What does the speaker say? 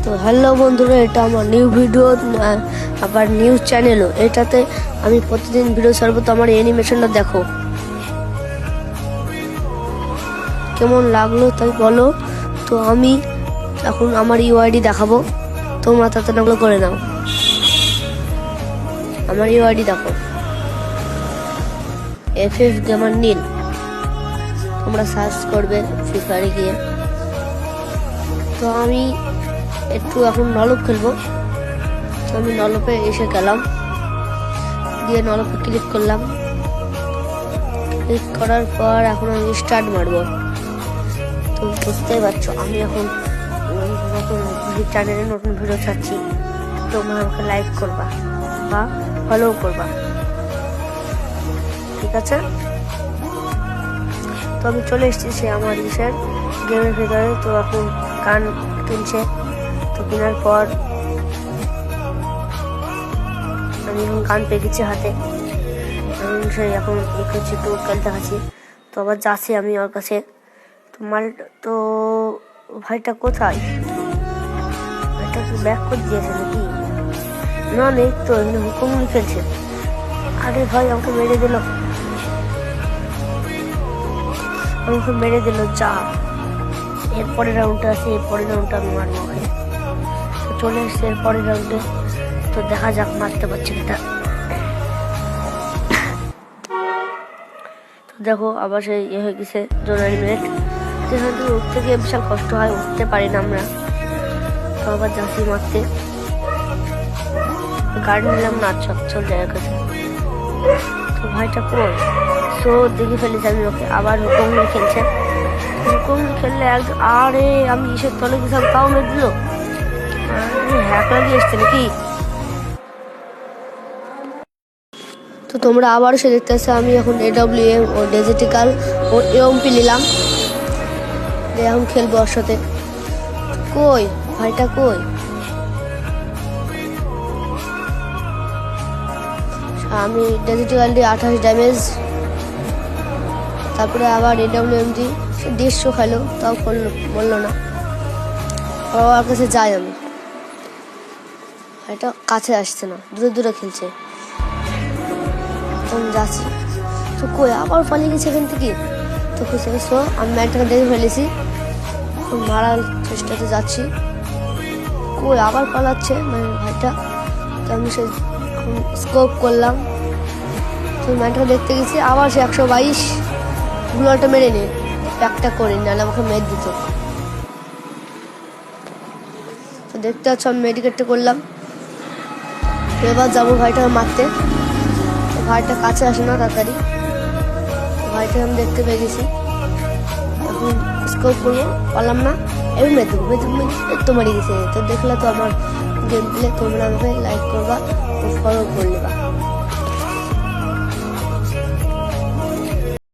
তো হ্যালো বন্ধুরা, এটা আমার নিউ ভিডিও আবার নিউজ চ্যানেলও। এটাতে আমি প্রতিদিন ভিডিও ছাড়বো। তো আমার অ্যানিমেশনটা দেখো কেমন লাগলো তাই বলো। তো আমি এখন আমার ইউআইডি দেখাবো, তোমরা তাতে নকল করে নাও। আমার ইউআইডি দেখো, FF গেমার নীল। তোমরা সার্চ করবে ফ্রি ফায়ারে গিয়ে। তো আমি একটু এখন নলপ খেলবো। তো আমি নলপে এসে গেলাম, দিয়ে নলপে ক্লিক করলাম। ক্লিক করার পর এখন আমি স্টার্ট মারবো। তো বুঝতেই পারছো আমি এখন নতুন চ্যানেলে নতুন ভিডিও ছাড়ছি। তোমরা আমাকে লাইক করবা বা ফলো করবা, ঠিক আছে? তো আমি চলে এসেছি আমার ইসের গেমের ভিতরে। তো এখন গান কিনছে। তো কেনার পর আমি এখন গান পেয়ে গেছি হাতে। সেই এখন একটু খেলতে খাচ্ছি। তো আবার যাচ্ছি আমি ওর কাছে। তো তো ভাইটা কোথায়? ভাইটা কি ব্যাক করে দিয়েছে নাকি? না নেই তো, এখানে হুকুমলি খেলছে। আরে ভাই আমাকে মেরে দিল, আমাকে মেরে দিল। যা, এরপরের রাউন্ডটা আছে, এরপরের রাউন্ডটা আমি মারবো ওকে। তো চলে এসছে এরপরের রাউন্ডে। তো দেখা যাক মারতে পারছি এটা। তো দেখো আবার সেই হয়ে গেছে জোন এলিমিনেট। যেখান থেকে উঠতে গিয়ে বিশাল কষ্ট হয়, উঠতে পারি না আমরা। তো আবার যাচ্ছি মারতে। গাড়ি নিলাম না, চল জায়গার কাছে। তো ভাইটা কই? সো দেখে ফেলেছি আমি ওকে। আবার হুকুমলি খেলছে। হুকুমলি খেললে আরে আমি ইসের তলে গেছিলাম, তাও মেরে দিল। হ্যাক লাগিয়ে এসছে নাকি? তো তোমরা আবার সে দেখতে আসছে। আমি এখন AWM ও ডেজিটিক্যাল ও এমপি নিলাম, এখন খেলবো ওর সাথে। কই ভাইটা কই? আমি ডেজিটিক্যাল দিয়ে 28 ড্যামেজ। তারপরে আবার AWM দিয়ে 150 খেলো, তাও বললো না। ওর কাছে যাই আমি, এটা কাছে আসছে না, দূরে দূরে খেলছে। আমি যাচ্ছি। তো কই আবার পালিয়ে গেছে এখান থেকে। তো খুশি আমি ম্যাটটাকে দেখে ফেলেছি, মারার চেষ্টাতে যাচ্ছি। কই আবার পালাচ্ছে মানে ভাইটা। তো আমি সে স্কোপ করলাম। তো ম্যাটটাকে দেখতে গেছি, আবার সে 122 গুলোটা মেরে নে, প্যাকটা করে নাহলে আমাকে মেরে দিত। তো দেখতে পাচ্ছ আমি মেডিকেটটা করলাম। এবার যাবো ভাইটাকে মারতে। তো ভাইটা কাছে আসে না তাড়াতাড়ি। ভাইটা আমি দেখতে পেয়ে গেছি, এখন স্কোপ করবো, পারলাম না। এবার মেরে গেছে। তো দেখলে তো আমার গেম প্লে, তোমরা আমাকে লাইক করবা ও ফলো করে নেবা।